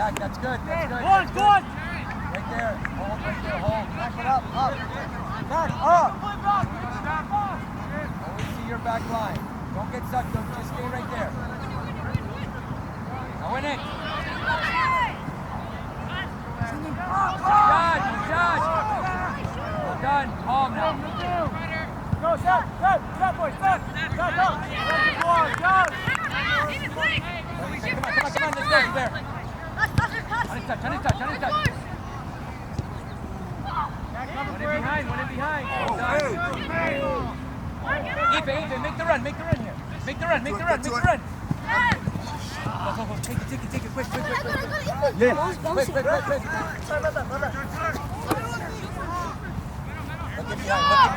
Jack, that's good. That's good. Good. Right there. Hold, right there. Hold. Back it up. Up. Back up. Always see your back line. Don't get stuck. Don't just stay right there. Now in it. Shot. Well done. Calm now. Go, set, boys, set, go. Shot. Come on, let's go there. On his touch. One in behind. Ife, make the run here. Make the run. Go. Take it, quick. Yeah. Quick.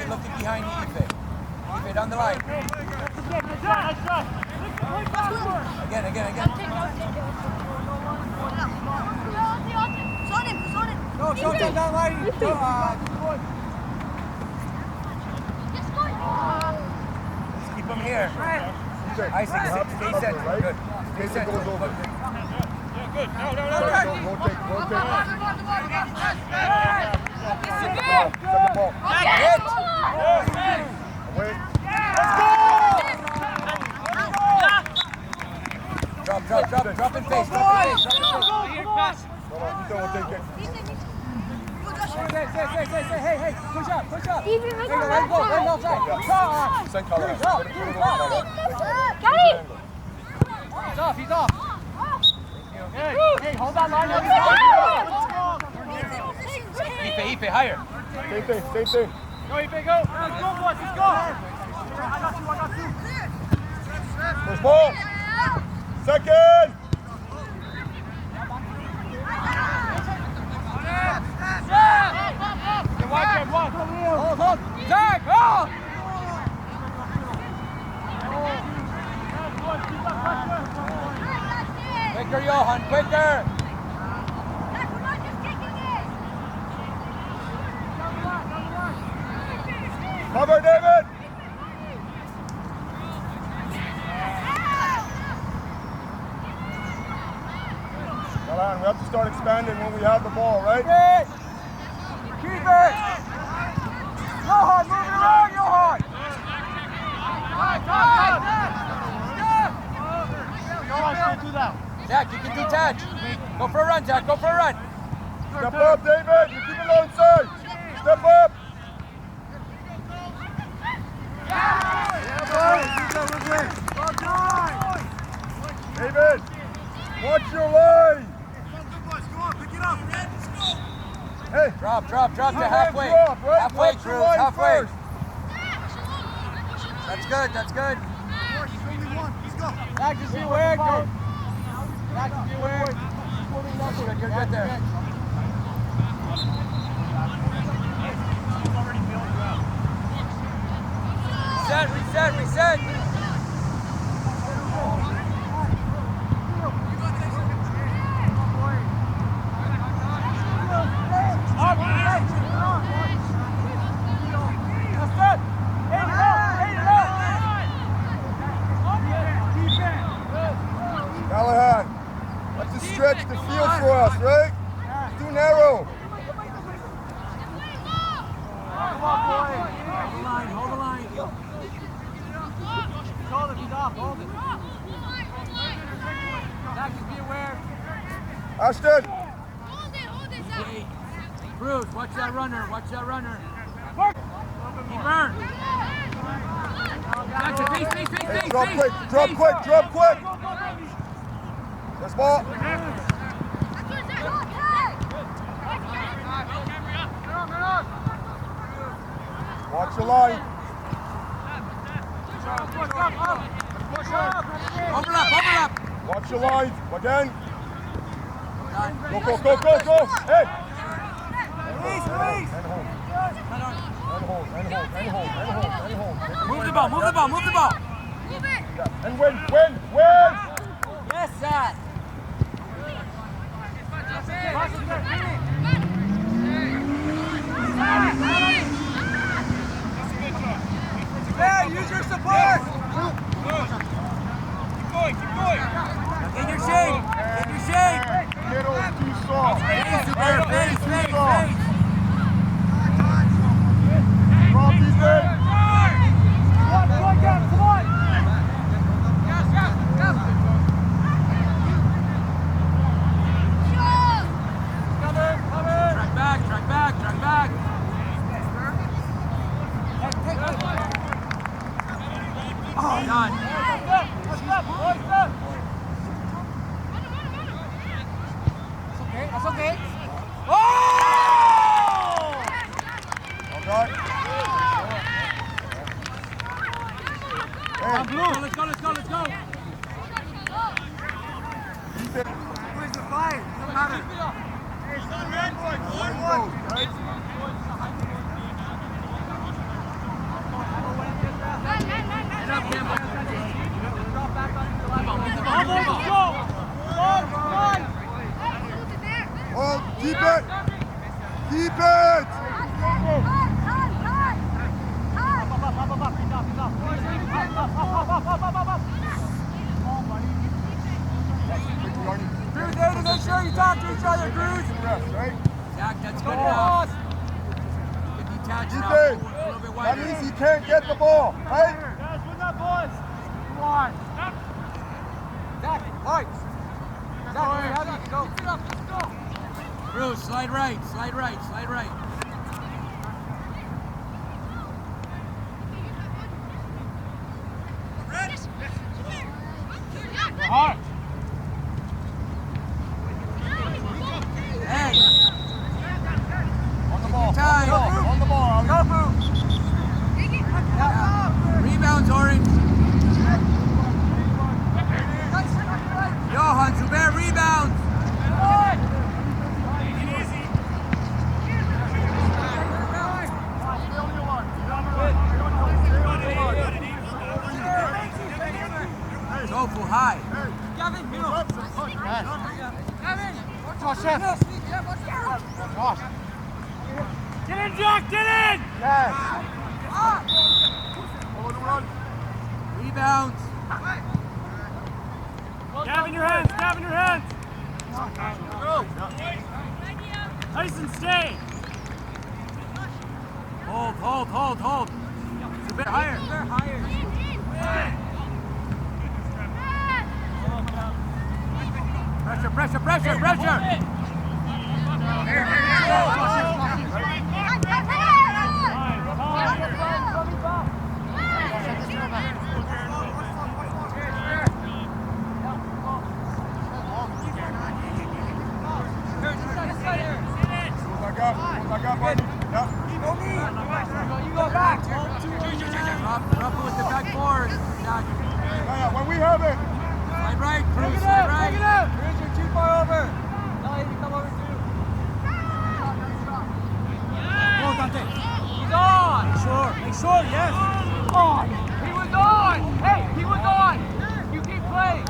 Look behind you, Ife. Ife, down the line. Again. Go, down line. Let's keep him here. Isaac, stay centered. Good. Stay centered. Good. No. Rotate. Hit. Wait. Drop in face. Hey, push up. Hey, go, outside. He's off. Hey, hold that line. Ife, higher. Same thing. Go, Ife, go. Let's go, boys. Let's go. I got you. First ball. Second. Hold. Jack, hold. Quicker, Johan, quicker. Cover, David. Alan, we have to start expanding when we have the ball, right? Keep it. Johan, move it around, Johan. Jack, you can detach. Go for a run, Jack. Step up, David. You keep it low inside. Step up. David, watch your line. Hey, Drop to halfway. Drop, right? Halfway, Watch your Cruz, line halfway. first. That's good. Jack, just be aware, coach. Jack, just be aware. You're good there. Reset. Callahan, that's a stretch the field for us, right? It's too narrow. Hold the line. Hold it, he's off, hold it. Jack, just be aware. Ashton. Hold it, Zach. Bruce, watch that runner. He burned. Hey, drop quick. This ball. Watch your line. Overlap. Watch your line. Again. Go. Hey. Release. And hold. Move the ball. Move it. Yeah. And win. Yes, Zach. Yeah, use your support. Get your shape. Middle. Done. That's okay. Oh! Well done. Hey, Blue. Let's go. keep it. Where's the fight? Doesn't matter. Well, keep it. Keep it. Cruz, there to make sure you talk to each other, Cruz. Right? Zach, that's good Go, enough. boss. Get detached Keep now. it. A little bit That wider. means he can't get the ball, right? Guys, win that, boys. Come on. Zach, right. Zach, where you have it? Go. Pick it up. Let's go. Bruce, slide right. Hard. Hey, On the ball. time. On the ball. Go, Boo. rebounds, Orange. Johan, Zubair, rebounds. Tofu, high. Gavin, you know. Gavin. Watch chef. Gosh. Get in, Jack, get in! Yes. Rebounds. Gavin, your hands, Tyson, stay. Hold. Zubair, higher. Pressure. I got buddy. Yeah. You go back. Drop it with the back board. Zach. Yeah, when we have it. Slide right, Cruz, Take it slide out, right. take it out. Here's your too far over. Tell him to come over too. Go, Dante. He's on. Make sure, yes. On. He was on. Hey, he was on. You keep playing.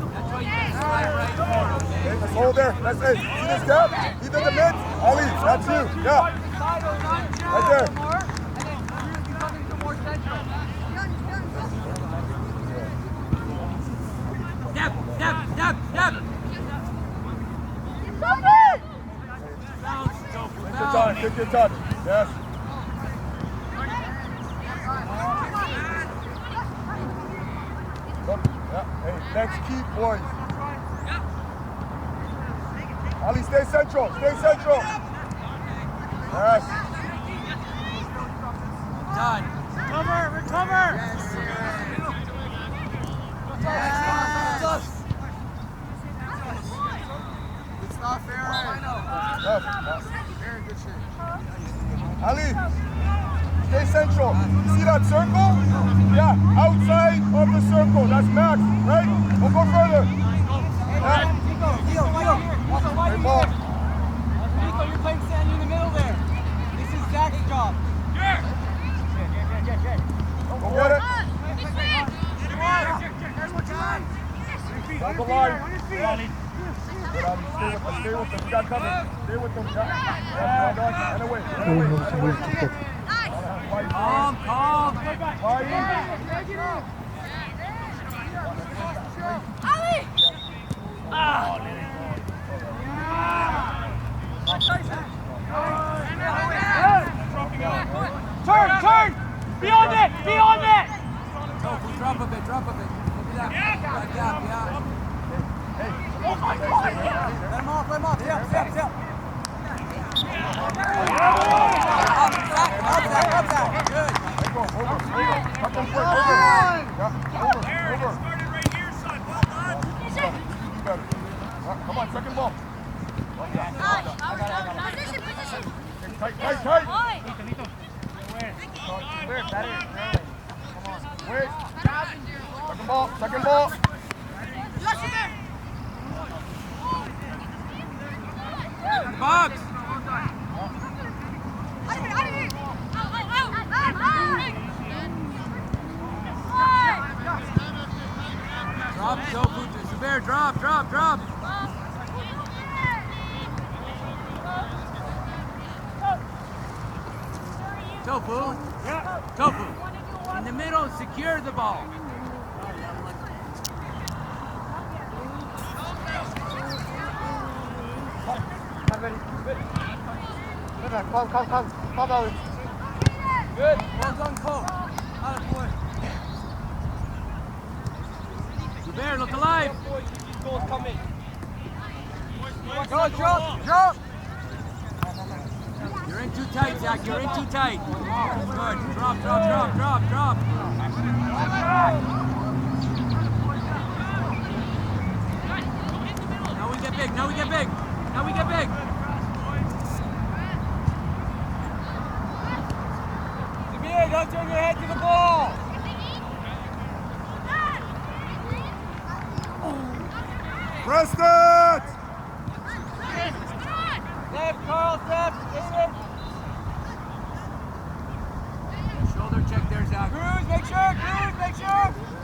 That's why you can slide right forward, okay? Hey, let's hold there. Let's see this gap. Either the mid. Ali, that's you. Yeah. Right there. And then Cruz can come into more central. Step. Take your time. Yes. Look, yeah. Hey, next key, boys. Ali, stay central. Yes. Done. Recover. It's not fair. Ali, stay central. You see that circle? Yeah, outside of the circle. That's max, right? We'll go further. Yeah. Hey, ball. Nico, you're playing standing in the middle there. This is Zach's job. Go get it. Grab the line. Good, Ali. Stay with them. You got cover. Stay with them. Yeah. And away. Calm. Turn! Be on it! Tofu, drop a bit. Maybe that. Back gap, yeah. Let him off. Yeah. Second foot, over. Yeah, over. Started right here, son. Well done. You do better. Come on, second ball. Position. Tight. We're better. Wait. Second ball. Box. Drop, Tofu. Zubair, drop. Tofu. In the middle, secure the ball. Come out. Good. Well done, Cole. Attaboy. Zubair, look alive. These goals coming. Go, drop. You're in too tight, Zach. You're in too tight. Good. Drop. Now we get big. Zabir, don't turn your head to the ball. Press it! Left, Carl, step. Shoulder check there, Zach. Cruz, make sure.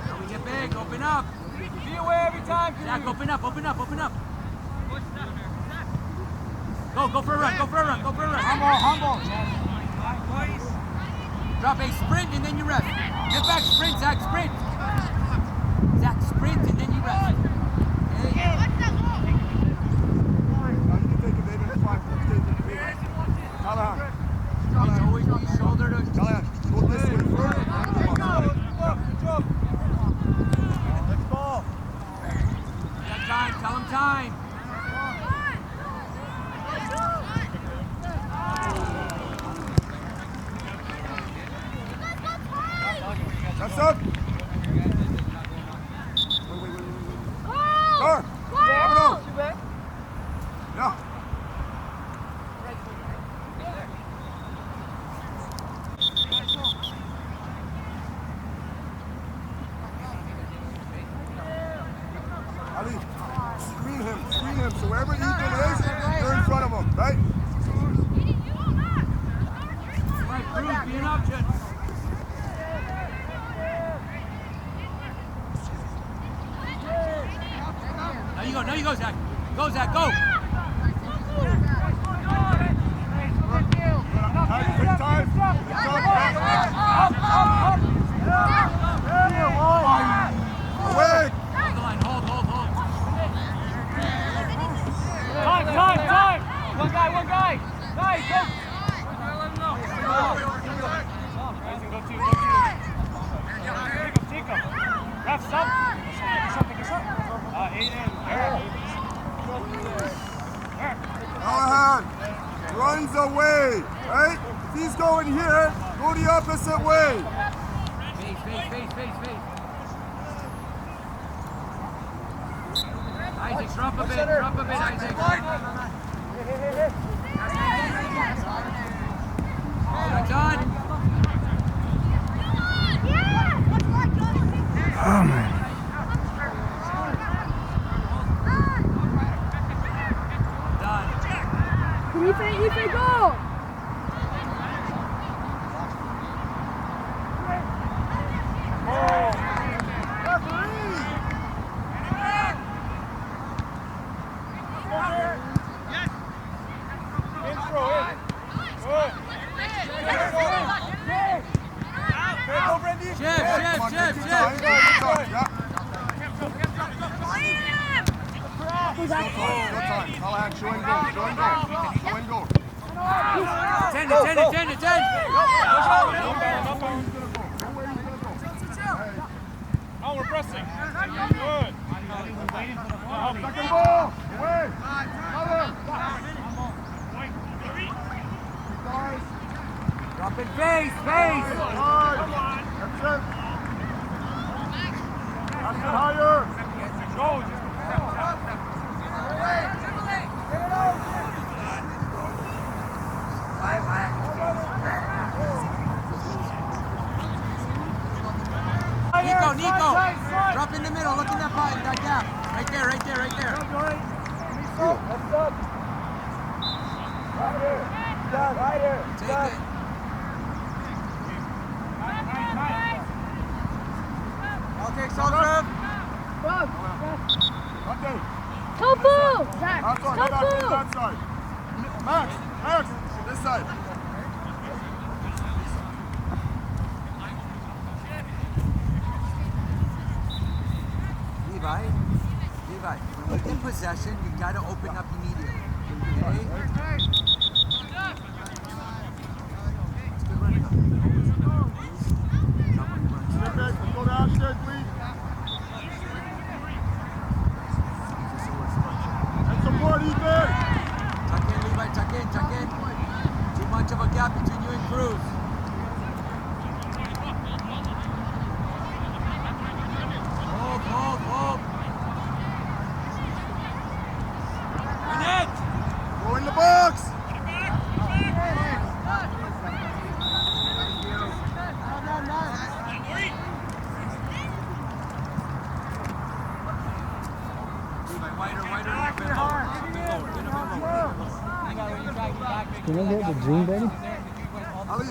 Now we get big, open up. Be aware every time, Cruz. Zach, open up. Go for a run. Humble. Drop a sprint and then you rest. Get back, sprint, Zach, sprint. Zach, sprint and then you rest. Okay. Now you can take it, David. It's fine. Callahan. It's always be shoulder to... Callahan, go this way first. Let's go. Tell him time. That's up. Wait. Start. Yeah. Ali, screen him. So wherever Ethan is, you're in front of him, right? Right, Cruz, be an option. Now you go, Zach. Go, Zach, go. Take time. Away. Hold the line, hold. Time. One guy. Nice, go. Take him. Ref, stop. Callahan runs away, right? If he's going here, go the opposite way. Face. Isaac, drop a bit, Isaac. That's on. Oh, man. Ife, go! Oh, we're pressing. Good. Second ball. Away. Drop it, face. That's it. That's it, higher. Go. Nico, drop in the middle, look in that pot, that gap. Right there. That's up. Right here. Take it. Okay, so Trev. Okay. Tofu! Zach, That's on, Tofu! that side. Max, this side. Levi, when you get possession, you gotta open up immediately. Okay? Step back, go to Ashton, please. And support Ethan. Tuck in, Levi, tuck in. Too much of a gap between you and Cruz. Hold. Go in the box. Can I get the dream, baby? Ali.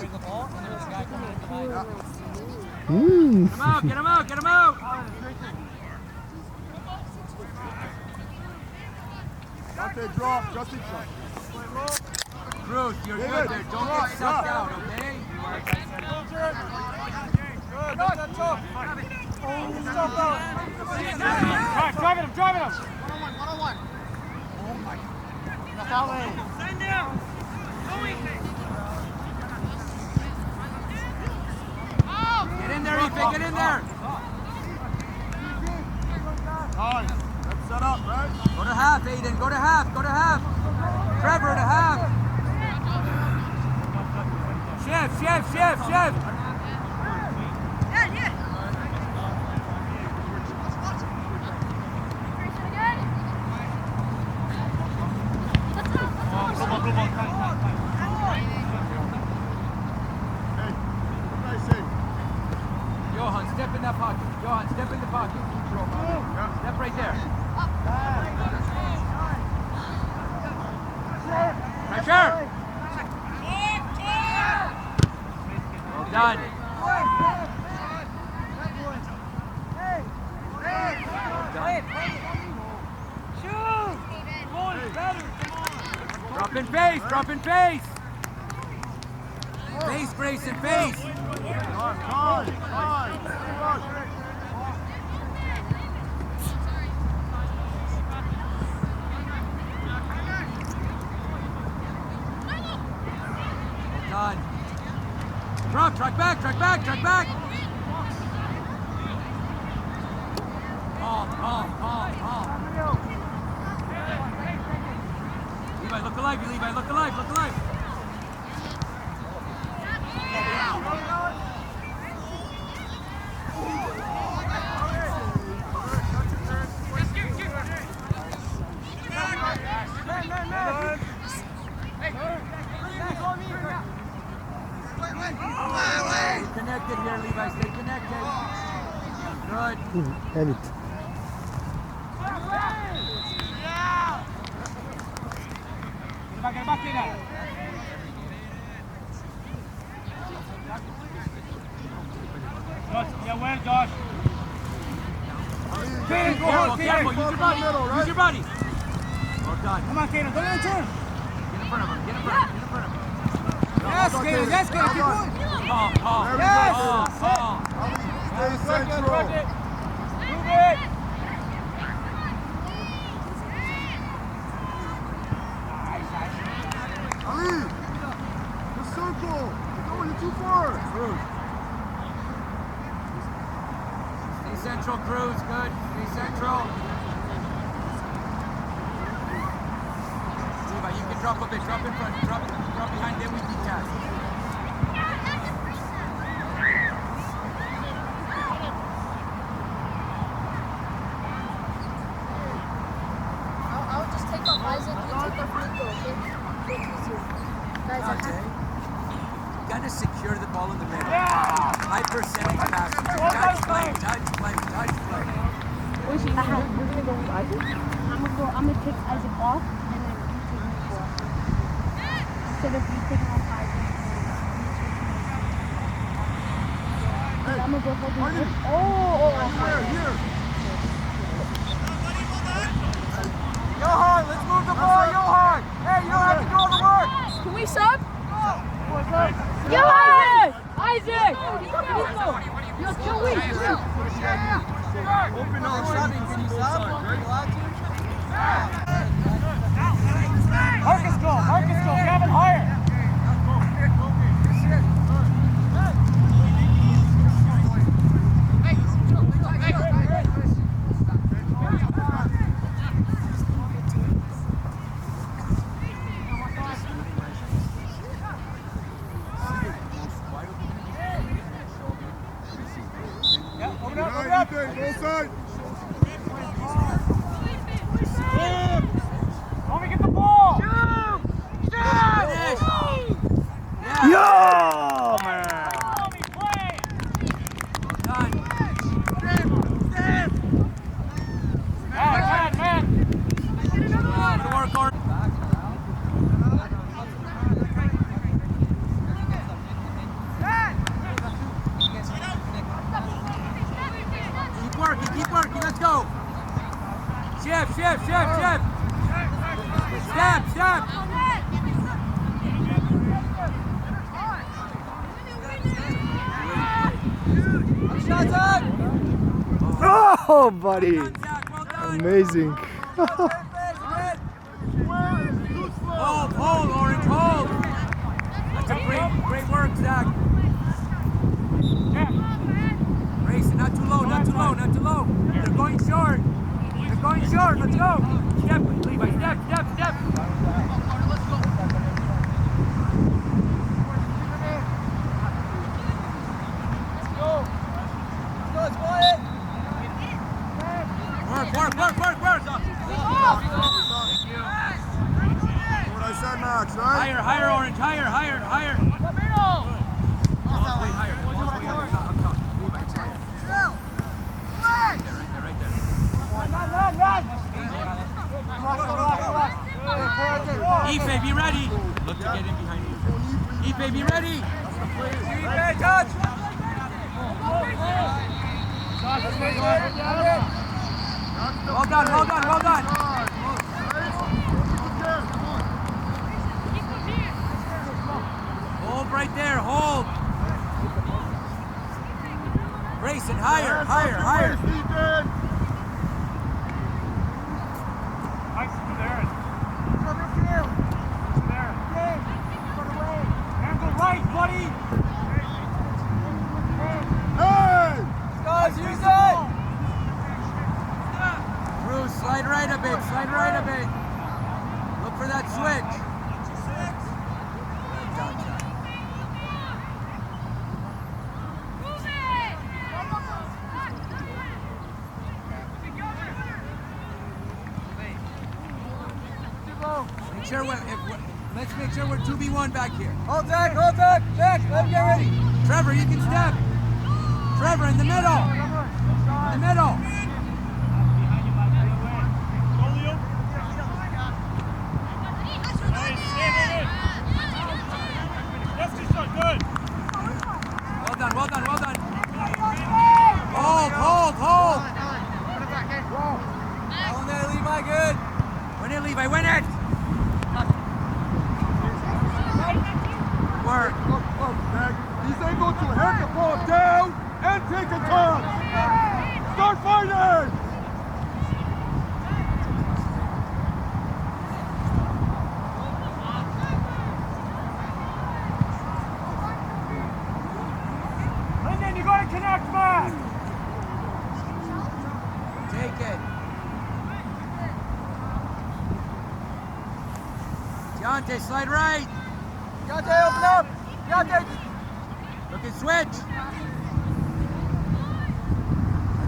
Get him out! Okay, drop, just each shot. Cruz, you're good there. Don't get sucked out, okay? Driving him. One-on-one. Send down. Get in there, Ethan, get in there! Nice. Let's set up, right? Go to half, Aiden, go to half! Trevor, to half! Shift! Hey, what can I say? Johan, step in that pocket. Step in the pocket. Step right there. Pressure! Well done. Drop in face! Face, Grayson, face! Time. Done. Drop, track back! Palm. Levi, look alive. Stay connected here, Levi. Stay connected. Good. Edit. Get back in there. Yeah, well, Josh. Kaden, go hard, Careful. Use your body. Well done. Come on, Kaden, don't let him turn. Get in front of him. Yes, Kaden, keep going. Palm. Yes. Palm. Stay central. Move it. Ali, the circle. You're too far. Stay central, Cruz. Good. Stay central. Levi, you can drop a bit. Drop in front. Drop behind them. We can cast. You gotta secure the ball in the middle. Yeah. High percentage passes. Touch play, touch play, touch play. You're gonna go with Isaac? I'm gonna take Isaac off and then you take me off. Instead of you taking off Isaac. I'm gonna go hold him. Here. Johan, let's move the ball, Johan. Hey, you don't have to do all the work. Can we sub? Yo, Isaac! Isaac! Yo, 2 weeks. Open all subbing. Can you sub? Are you allowed to? Marcus go. Kevin, higher. Both sides. Let me get the ball. Yo, man. Keep working, let's go. Shift. Step. Oh, buddy. Amazing. Hold, Orange, hold. That's a great work, Zach. Racing, not too low. They're going short. Let's go. Step, Levi, step. Let's go, it. Work. What I said, Max, right? Higher, Orange, higher. Ife, be ready. Look to get in behind you. Ife, be ready. Ife, touch. Well done. Hold right there, hold. Grayson, higher. Right, buddy! Hey! Guys, use it! Bruce, slide right a bit. Look for that switch. Let's make sure we're 2v1 back here. Hold Zach! Zach, let him get ready! Trevor, you can step. Trevor, in the middle. Well done. Hold. That one there, Levi, good. Win it. Work. He's able to hit the ball down and take a turn. Start fighting! Lyndon, you gotta connect back! Take it. Deontay, slide right. Deontay, open up! Deontay! Look at switch.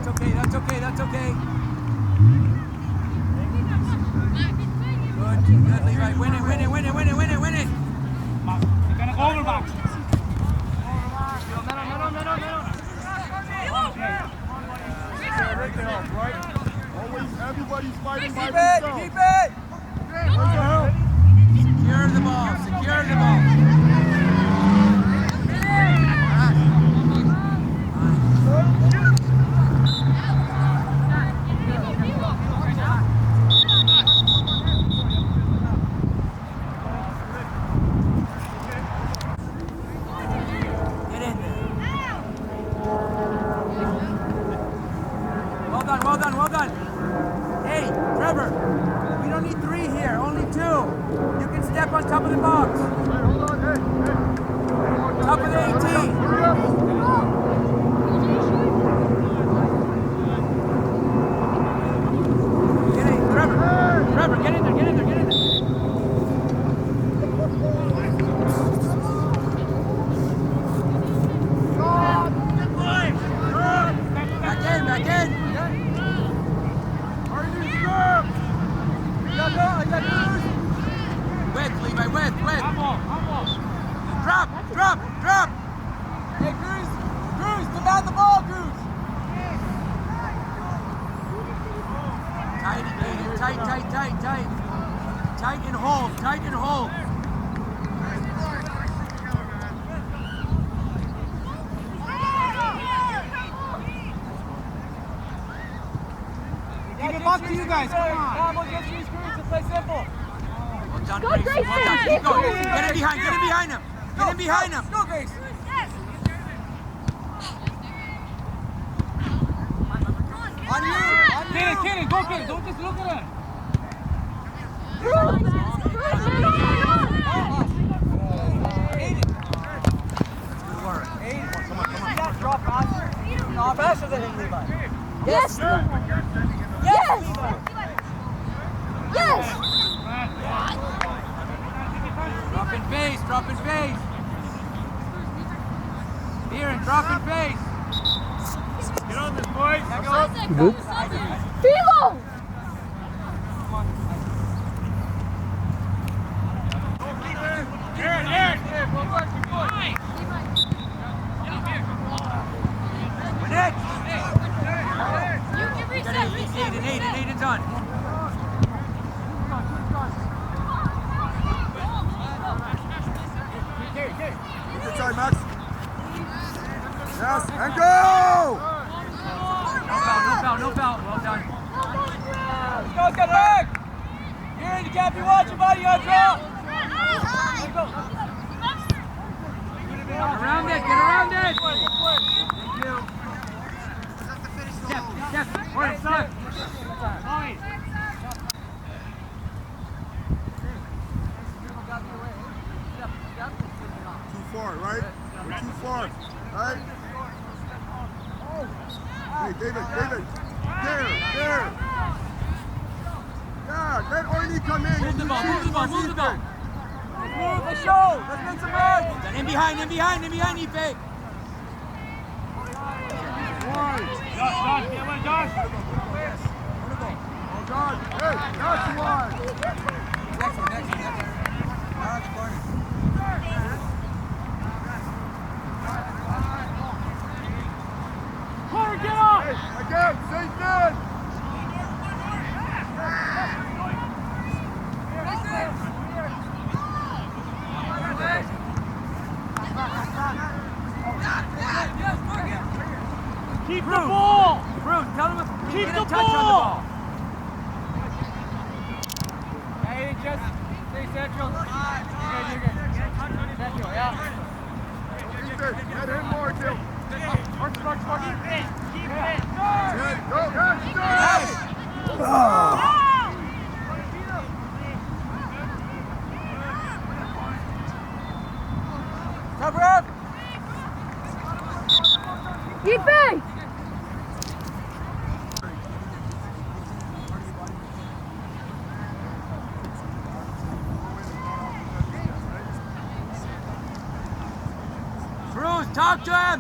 That's okay. Good, Levi. Win it. box. Right there, right? Always, everybody's fighting by Keep themselves. it! Where's the help? Secure the ball, secure the ball. Get in there. Well done, well done, well done. Hey, Trevor, we don't need 3 here, only 2. You can step on top of the box. Hey, hold on, hey. Top of the 18. Hurry up. Get in, Trevor. Trevor, get in there, get in there, get in there. Back in, back in. Width, Levi, width. Drop. Hey, Cruz, demand the ball, Cruz. Tight and hold, Give it back to you guys, come on. Come on, just use Cruz to play simple. Well done, Go, Grace. Grace, Well done. Grace, Keep going. Grace. Get in behind him. Get in behind him. Go, Grace. On you. Kid, go, kid. Don't just look at him. Good work. Come on. Drop faster. Not faster than him, Levi. Yes! Yes! Yes! Drop in face. Here and drop in face. Get on this, boys. Good. Philo! Aaron. Nick. Aiden's on. Good try, Max. Yes, and go! No foul. Well done. Let's go, get back. Aaron, you can't be watching, buddy. On draw. Get around it. Thank you. Step. Where's Step? Too far, right? We're too far, right? Hey, David. There. Yeah, let Oini come in. Move the ball. Let's go. Let's make some runs. In behind, Ife. Wide. Josh, get away, Josh. Oh, God. Hey, that's wide. Next one. Out of the corner. Corey, get off. Hey, again, same thing. Keep the ball. Bruce, tell him Keep get the a touch on the ball. ball. Hey, just stay central. You're good. Central, yeah. Ethan, let him more, Jill. Mark. Keep it. Good, go, yes, Nice. Cover up. Ife! Bruce, talk to him.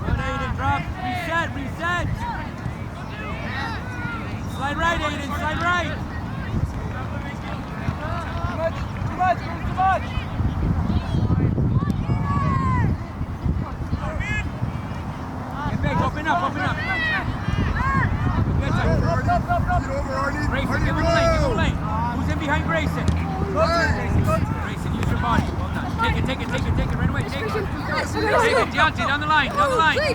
Good, Aiden, drop. Reset. Slide right, Aiden, slide right. Behind Grayson. Grayson, use your body. Well done. Take it right away. Take it. Take it, Deontay, down the line. Down the line. Hey,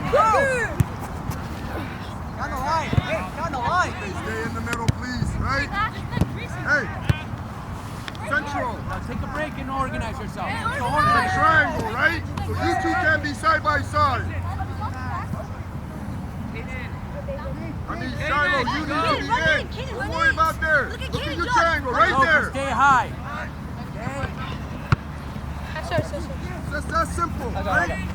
down the line. Stay in the middle, please, right? Hey, central. Now take a break and organize yourself. It's a triangle, right? So you two can be side by side. I mean, Shiloh, you need to be in. Don't worry about there. Look at your triangle, right there. Stay high. That's simple, right?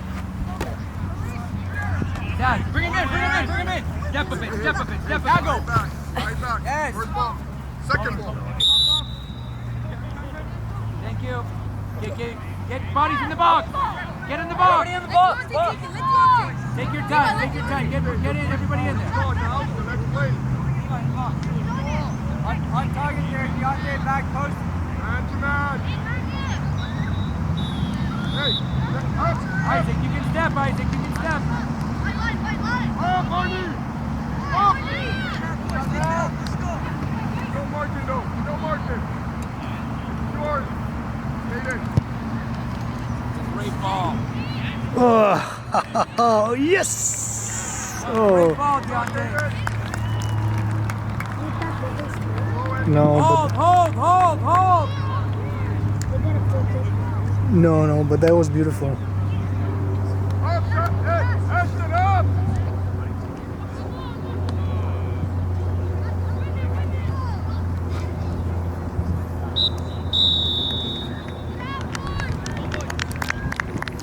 Dad, bring him in. Step a bit. Right back. Yes. First ball. Second ball. Thank you. Get bodies in the box. Get in the box. in the box. Take your time. Get in, everybody in there. Go now. The next play. On target there, Deontay, back post. Man to man. Hey, up. Isaac, you can step. Up, Barney. Up. No marking, though. No marking. Yours. Stay there. Great ball. Oh, yes! Great Oh, ball, Deontay. no, Hold. no, but that was beautiful.